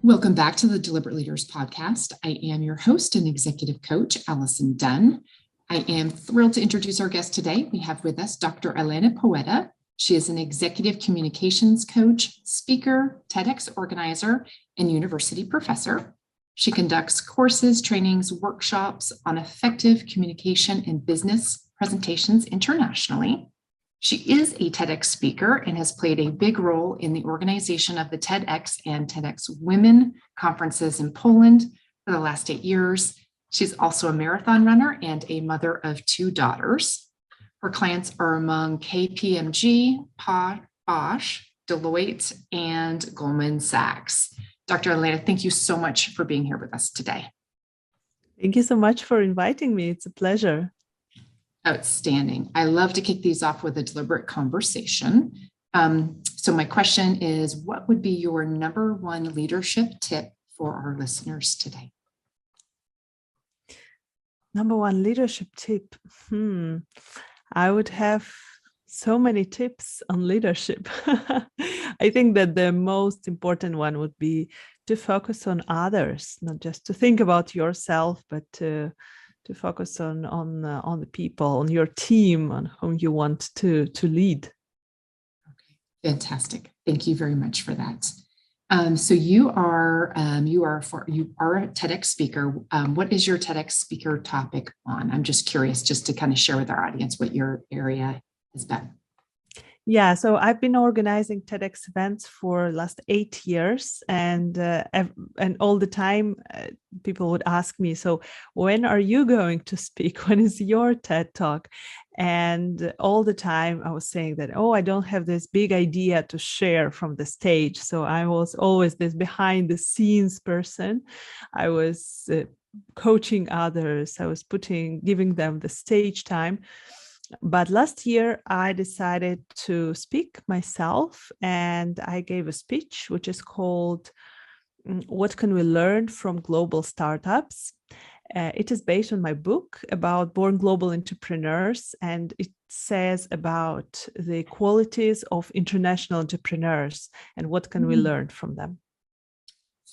Welcome back to the Deliberate Leaders podcast. I am your host and executive coach, Allison Dunn. I am thrilled to introduce our guest today. We have with us Dr. Elena Pawe. She is an executive communications coach, speaker, TEDx organizer, and university professor. She conducts courses, trainings, workshops on effective communication and business presentations internationally. She is a TEDx speaker and has played a big role in the organization of the TEDx and TEDxWomen conferences in Poland for the last 8 years. She's also a marathon runner and a mother of 2 daughters. Her clients are among KPMG, Bosch, Deloitte, and Goldman Sachs. Dr. Elena, thank you so much for being here with us today. Thank you so much for inviting me. It's a pleasure. Outstanding. I love to kick these off with a deliberate conversation. So my question is, what would be your number one leadership tip for our listeners today? Number one leadership tip. I would have so many tips on leadership. I think that the most important one would be to focus on others, not just to think about yourself, but to focus on the people, on your team, on whom you want to lead. Okay, fantastic. Thank you very much for that. So you are a TEDx speaker. What is your TEDx speaker topic on? I'm just curious, just to kind of share with our audience what your area has been. Yeah, so I've been organizing TEDx events for the last 8 years, and all the time people would ask me, so when are you going to speak? When is your TED Talk? And all the time I was saying that, I don't have this big idea to share from the stage. So I was always this behind the scenes person. I was coaching others. I was giving them the stage time. But last year, I decided to speak myself, and I gave a speech, which is called What Can We Learn from Global Startups? It is based on my book about born global entrepreneurs, and it says about the qualities of international entrepreneurs and what can we learn from them.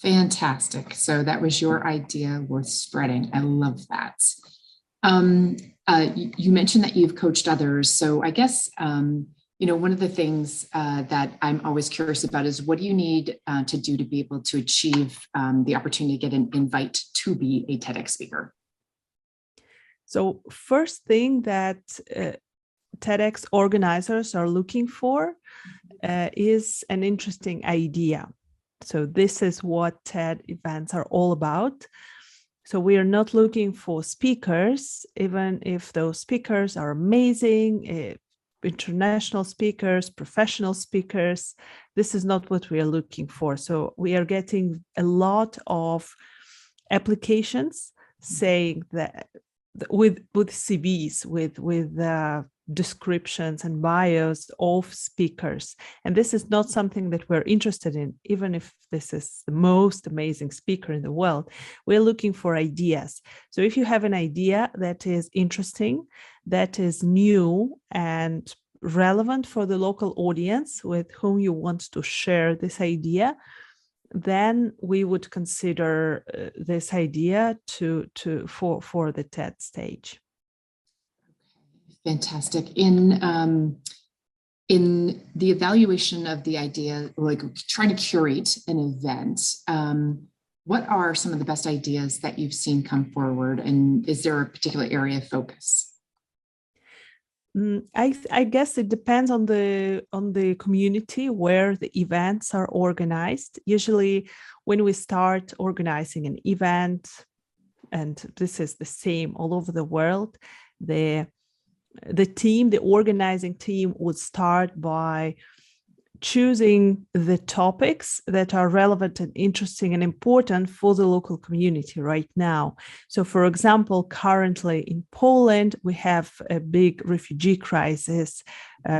Fantastic. So that was your idea worth spreading. I love that. You mentioned that you've coached others. So I guess, one of the things that I'm always curious about is what do you need to do to be able to achieve the opportunity to get an invite to be a TEDx speaker? So first thing that TEDx organizers are looking for is an interesting idea. So this is what TED events are all about. So we are not looking for speakers, even if those speakers are amazing, international speakers, professional speakers. This is not what we are looking for. So we are getting a lot of applications saying that with CVs, with descriptions and bios of speakers. And this is not something that we're interested in, even if this is the most amazing speaker in the world. We're looking for ideas. So if you have an idea that is interesting, that is new and relevant for the local audience with whom you want to share this idea, then we would consider this idea for the TED stage. Fantastic. In the evaluation of the idea, like trying to curate an event, what are some of the best ideas that you've seen come forward? And is there a particular area of focus? I guess it depends on the community where the events are organized. Usually when we start organizing an event, and this is the same all over the world, the organizing team would start by choosing the topics that are relevant and interesting and important for the local community right now. So, for example, currently in Poland, we have a big refugee crisis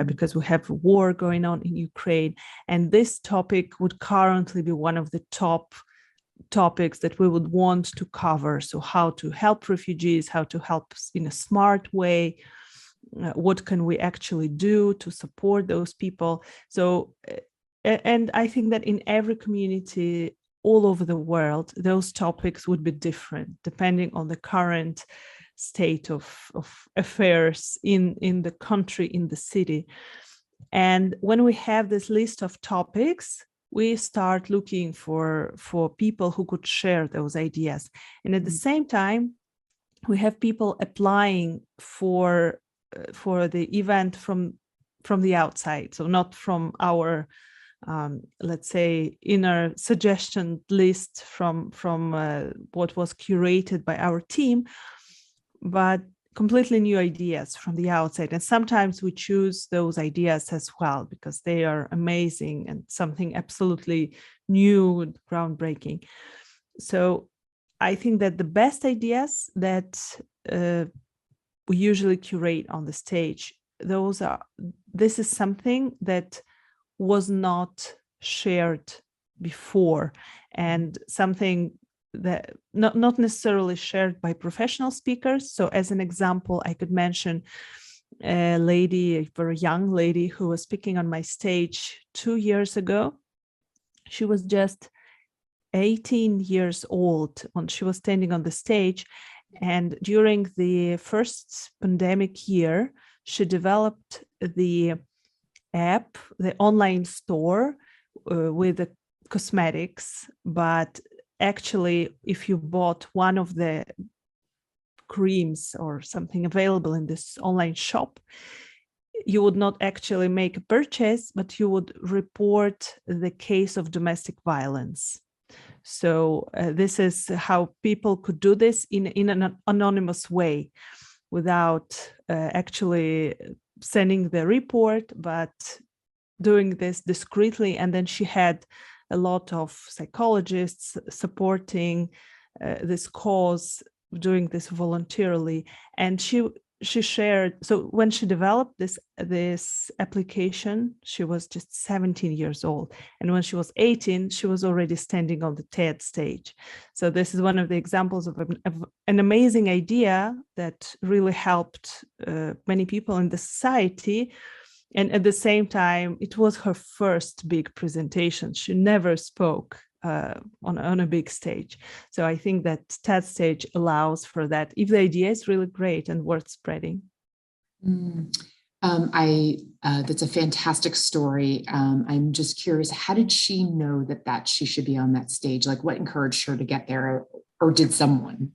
because we have a war going on in Ukraine. And this topic would currently be one of the top topics that we would want to cover. So how to help refugees, how to help in a smart way, what can we actually do to support those people. So, and I think that in every community, all over the world, those topics would be different depending on the current state of affairs in the country, in the city. And when we have this list of topics, we start looking for people who could share those ideas. And at the same time, we have people applying for the event from the outside, so not from our let's say inner suggestion list from what was curated by our team, but completely new ideas from the outside. And sometimes we choose those ideas as well because they are amazing and something absolutely new and groundbreaking. So I think that the best ideas that we usually curate on the stage, this is something that was not shared before, and something that not necessarily shared by professional speakers. So as an example, I could mention a very young lady who was speaking on my stage 2 years ago. She was just 18 years old when she was standing on the stage. And during the first pandemic year, she developed the app, the online store with the cosmetics. But actually, if you bought one of the creams or something available in this online shop, you would not actually make a purchase, but you would report the case of domestic violence. So this is how people could do this in an anonymous way without actually sending the report, but doing this discreetly. And then she had a lot of psychologists supporting this cause, doing this voluntarily. And she shared, so when she developed this application, she was just 17 years old. And when she was 18, she was already standing on the TED stage. So this is one of the examples of an amazing idea that really helped many people in the society. And at the same time, it was her first big presentation. She never spoke on a big stage. So I think that TED stage allows for that if the idea is really great and worth spreading. That's a fantastic story. I'm just curious, how did she know that she should be on that stage? Like, what encouraged her to get there, or did someone?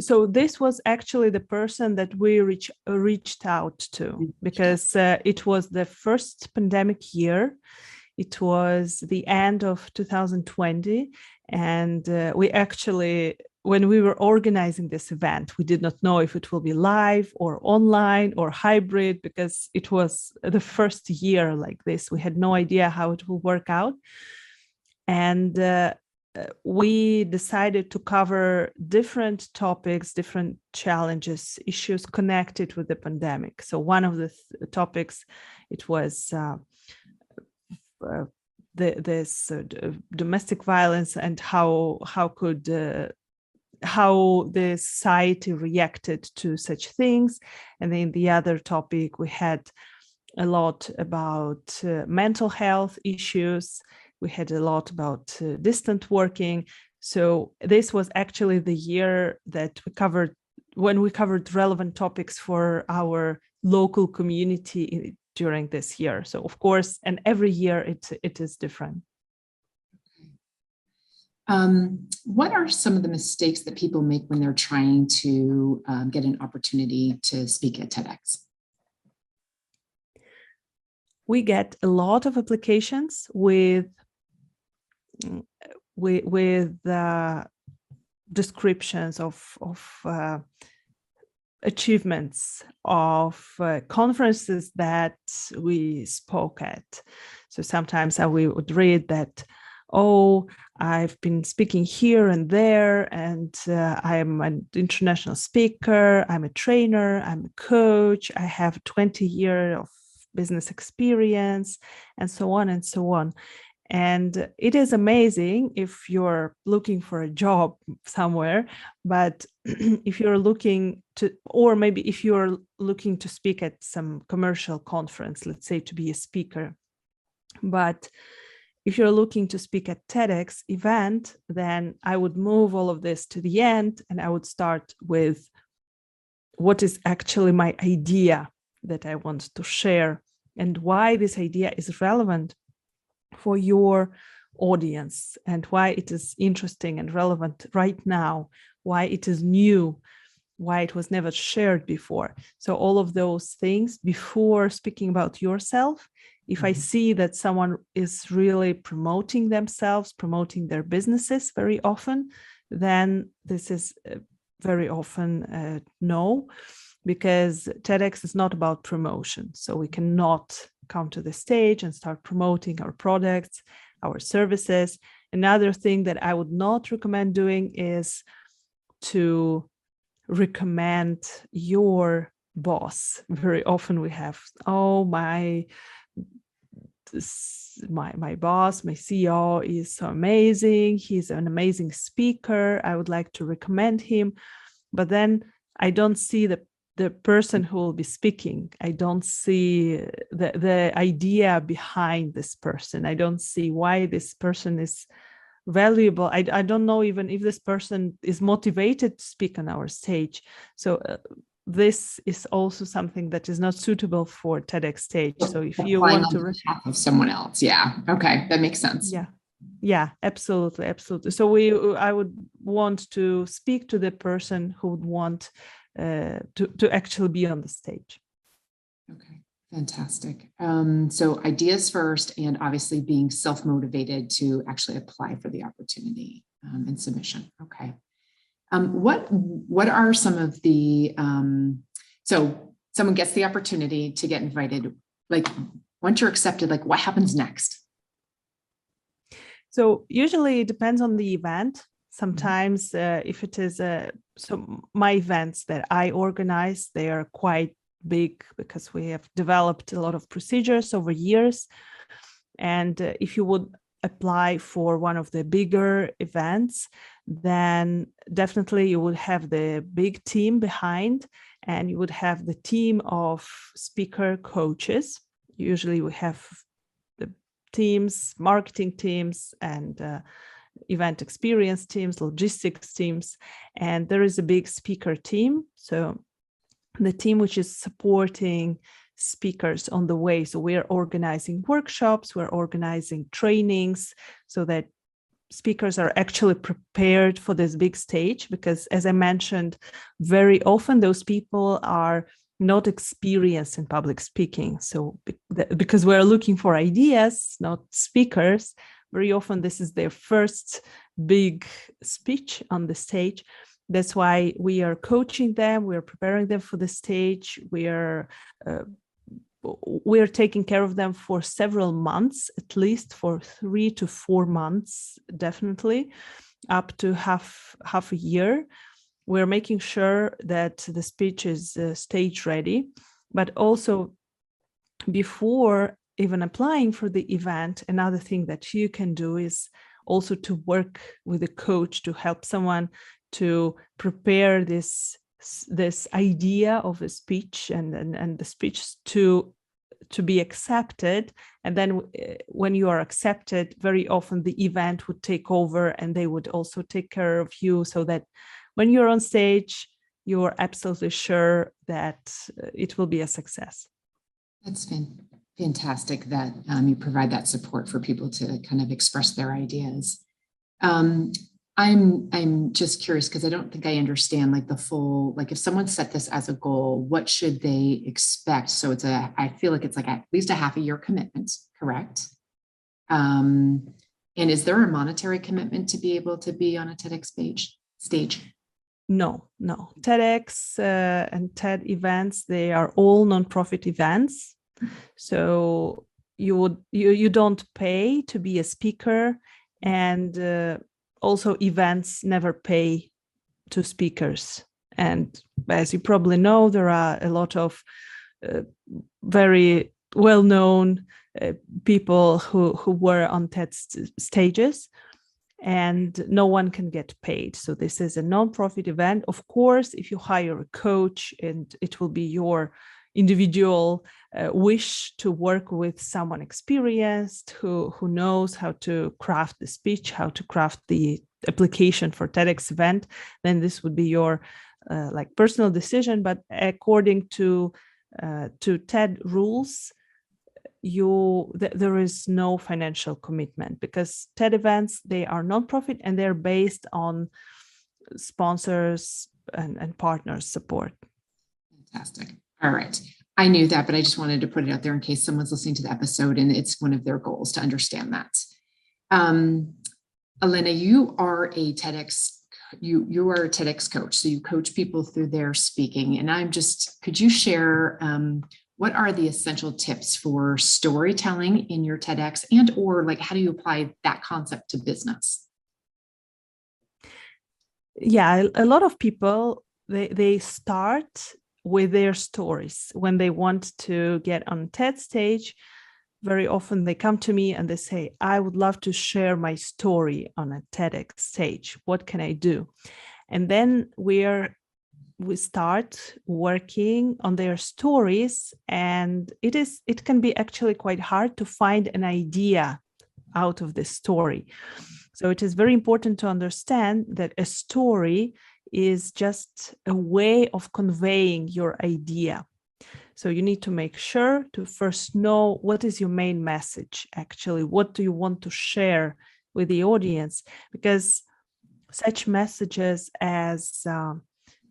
So this was actually the person that we reached out to, because it was the first pandemic year. It was the end of 2020. And we actually, when we were organizing this event, we did not know if it will be live or online or hybrid, because it was the first year like this. We had no idea how it will work out. And we decided to cover different topics, different challenges, issues connected with the pandemic. So one of the topics, it was this domestic violence and how the society reacted to such things. And then the other topic, we had a lot about mental health issues. We had a lot about distant working. So this was actually the year that we covered relevant topics for our local community during this year. So of course, and every year it is different. What are some of the mistakes that people make when they're trying to get an opportunity to speak at TEDx? We get a lot of applications with descriptions of achievements of conferences that we spoke at. So sometimes we would read that, oh, I've been speaking here and there, and I'm an international speaker, I'm a trainer, I'm a coach, I have 20 years of business experience, and so on and so on. And it is amazing if you're looking for a job somewhere, but if you're looking to, or maybe if you're looking to speak at some commercial conference, let's say to be a speaker, but If you're looking to speak at TEDx event, then I would move all of this to the end, and I would start with what is actually my idea that I want to share and why this idea is relevant for your audience and why it is interesting and relevant right now, why it is new, why it was never shared before. So all of those things before speaking about yourself. If I see that someone is really promoting themselves, promoting their businesses very often, then this is very often no, because TEDx is not about promotion. So we cannot come to the stage and start promoting our products, our services. Another thing that I would not recommend doing is to recommend your boss. Very often we have, my boss, my CEO is so amazing. He's an amazing speaker. I would like to recommend him. But then I don't see the person who will be speaking. I don't see the idea behind this person. I don't see why this person is valuable. I don't know even if this person is motivated to speak on our stage. So this is also something that is not suitable for TEDx stage. So if you want to behalf of someone else, yeah, okay, that makes sense. Yeah, absolutely. So I would want to speak to the person who would want to actually be on the stage. Okay, fantastic. So ideas first, and obviously being self-motivated to actually apply for the opportunity and submission. Okay. What are some of the, so someone gets the opportunity to get invited, like once you're accepted, like what happens next? So usually it depends on the event. Sometimes if it is, so my events that I organize, they are quite big because we have developed a lot of procedures over years. And if you would apply for one of the bigger events, then definitely you would have the big team behind, and you would have the team of speaker coaches. Usually we have the teams, marketing teams, and event experience teams, logistics teams, and there is a big speaker team. So the team which is supporting speakers on the way. So we're organizing workshops, we're organizing trainings so that speakers are actually prepared for this big stage, because as I mentioned, very often those people are not experienced in public speaking. So because we're looking for ideas, not speakers, very often this is their first big speech on the stage. That's why we are coaching them, we're preparing them for the stage, we're taking care of them for several months, at least for 3 to 4 months, definitely, up to half a year. We're making sure that the speech is stage ready, but also before even applying for the event, another thing that you can do is also to work with a coach to help someone to prepare this idea of a speech and the speech to be accepted. And then when you are accepted, very often the event would take over and they would also take care of you, so that when you're on stage, you're absolutely sure that it will be a success. That's fantastic that you provide that support for people to kind of express their ideas. I'm just curious because I don't think I understand like the full, like if someone set this as a goal, what should they expect? So I feel like it's like at least a half a year commitment, correct? And is there a monetary commitment to be able to be on a TEDx stage? No. TEDx and TED events, they are all nonprofit events. So you don't pay to be a speaker, and also events never pay to speakers. And as you probably know, there are a lot of very well-known people who were on TED stages, and no one can get paid. So this is a non-profit event. Of course, if you hire a coach, and it will be your individual wish to work with someone experienced who knows how to craft the speech, how to craft the application for TEDx event, then this would be your like personal decision. But according to TED rules, there is no financial commitment, because TED events, they are nonprofit and they're based on sponsors and partners support. Fantastic. All right. I knew that, but I just wanted to put it out there in case someone's listening to the episode and it's one of their goals to understand that. Elena, you are a TEDx, you are a TEDx coach. So you coach people through their speaking. And could you share what are the essential tips for storytelling in your TEDx, and or like how do you apply that concept to business? Yeah, a lot of people, they start with their stories when they want to get on TED stage. Very often they come to me and they say, I would love to share my story on a TEDx stage. What can I do? And then we start working on their stories, and it can be actually quite hard to find an idea out of this story. So it is very important to understand that a story is just a way of conveying your idea. So you need to make sure to first know what is your main message, actually. What do you want to share with the audience? Because such messages as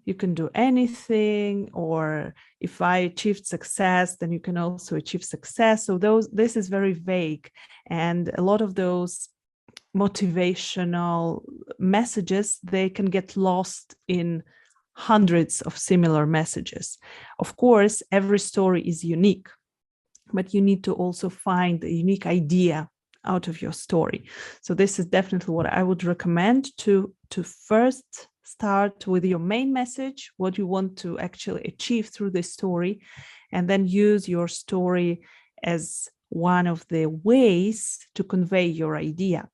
you can do anything, or if I achieved success, then you can also achieve success. So this is very vague. And a lot of those motivational messages, they can get lost in hundreds of similar messages. Of course, every story is unique, but you need to also find a unique idea out of your story. So this is definitely what I would recommend, to first start with your main message, what you want to actually achieve through this story, and then use your story as one of the ways to convey your idea.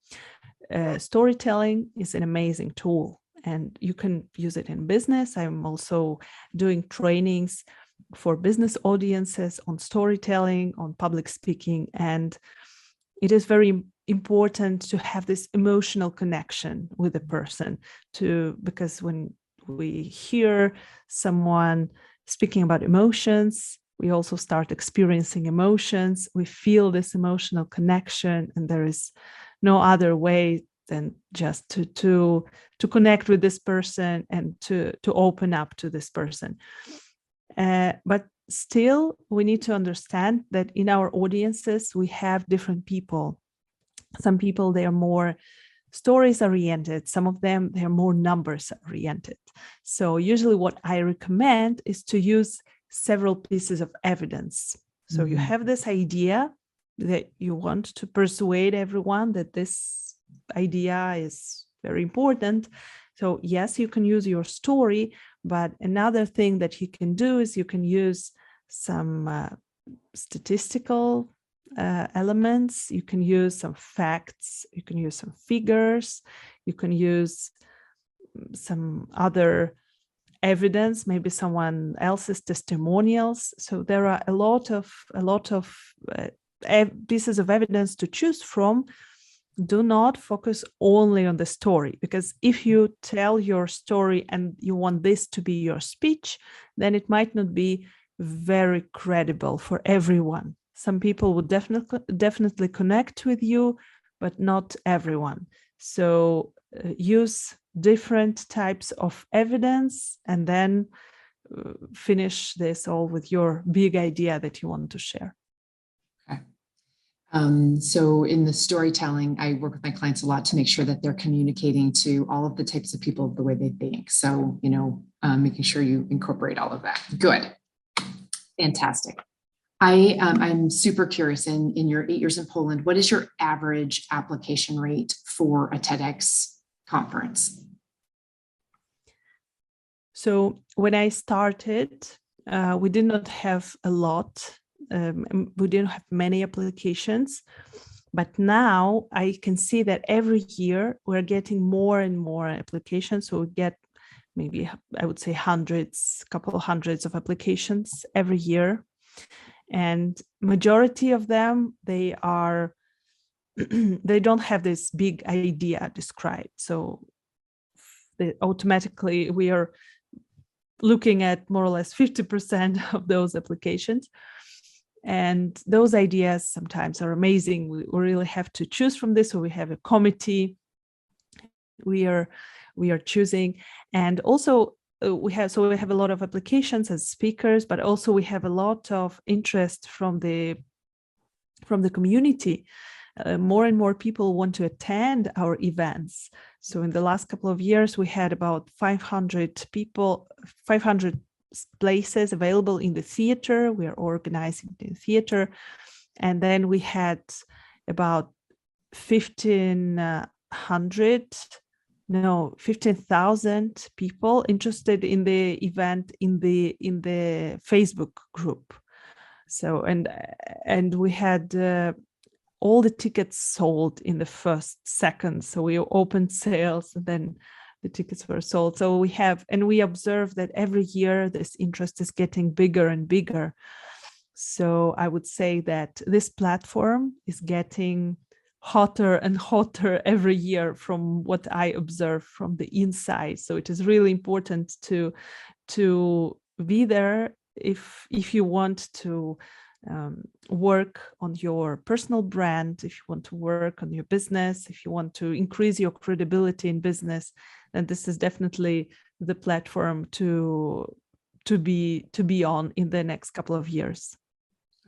Storytelling is an amazing tool, and you can use it in business. I'm also doing trainings for business audiences on storytelling, on public speaking, and it is very important to have this emotional connection with the person, because when we hear someone speaking about emotions, we also start experiencing emotions. We feel this emotional connection, and there is no other way than just to connect with this person and to open up to this person. But still, we need to understand that in our audiences, we have different people. Some people, they are more stories oriented. Some of them, they are more numbers oriented. So usually what I recommend is to use several pieces of evidence. So you have this idea that you want to persuade everyone that this idea is very important. So yes, you can use your story, but another thing that you can do is you can use some statistical elements. You can use some facts. You can use some figures. You can use some other evidence, maybe someone else's testimonials. So there are a lot of pieces of evidence to choose from. Do not focus only on the story, because if you tell your story and you want this to be your speech, then it might not be very credible for everyone. Some people would definitely connect with you, but not everyone. So use different types of evidence, and then finish this all with your big idea that you want to share. Okay. So in the storytelling, I work with my clients a lot to make sure that they're communicating to all of the types of people the way they think. So, making sure you incorporate all of that. Good. Fantastic. I'm super curious, in your 8 years in Poland, what is your average application rate for a TEDx conference? So when I started, we did not have a lot. We didn't have many applications, but now I can see that every year we're getting more and more applications. So we get maybe, I would say, couple hundreds of applications every year. And majority of them, they are they don't have this big idea described. So automatically we are looking at more or less 50% of those applications. And those ideas sometimes are amazing. We really have to choose from this. So we have a committee we are choosing. And also we have a lot of applications as speakers, but also we have a lot of interest from the community. More and more people want to attend our events. So in the last couple of years, we had about 500 places available in the theater. We are organizing the theater. And then we had about 15,000 people interested in the event in the Facebook group. So, and we had all the tickets sold in the first second. So we opened sales and then the tickets were sold. So we observe that every year this interest is getting bigger and bigger. So I would say that this platform is getting hotter and hotter every year from what I observe from the inside. So it is really important to be there if you want to work on your personal brand, if you want to work on your business, if you want to increase your credibility in business, then this is definitely the platform to be on in the next couple of years.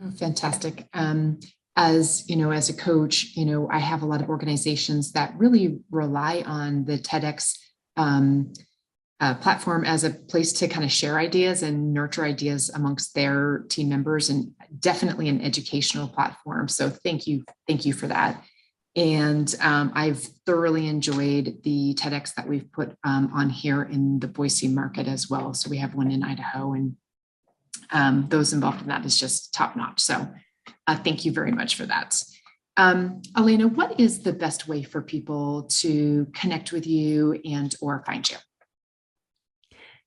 Oh, fantastic. As you know, as a coach, I have a lot of organizations that really rely on the TEDx platform as a place to kind of share ideas and nurture ideas amongst their team members, and definitely an educational platform. So thank you for that. And I've thoroughly enjoyed the TEDx that we've put on here in the Boise market as well. So we have one in Idaho, and those involved in that is just top notch. So thank you very much for that. Elena, what is the best way for people to connect with you and or find you?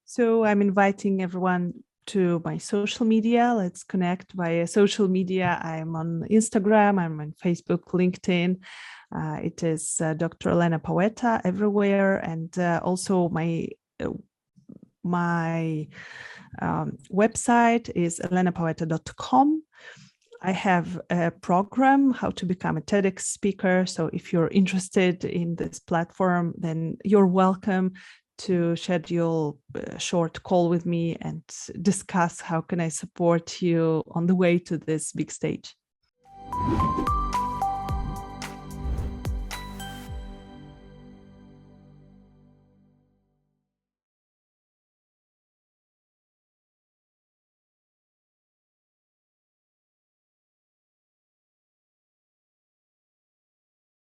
So I'm inviting everyone to my social media. Let's connect via social media. I'm on Instagram, I'm on Facebook, LinkedIn. It is Dr. Elena Pawe everywhere. And also my website is elenapaweta.com. I have a program, How to Become a TEDx Speaker. So if you're interested in this platform, then you're welcome to schedule a short call with me and discuss how can I support you on the way to this big stage.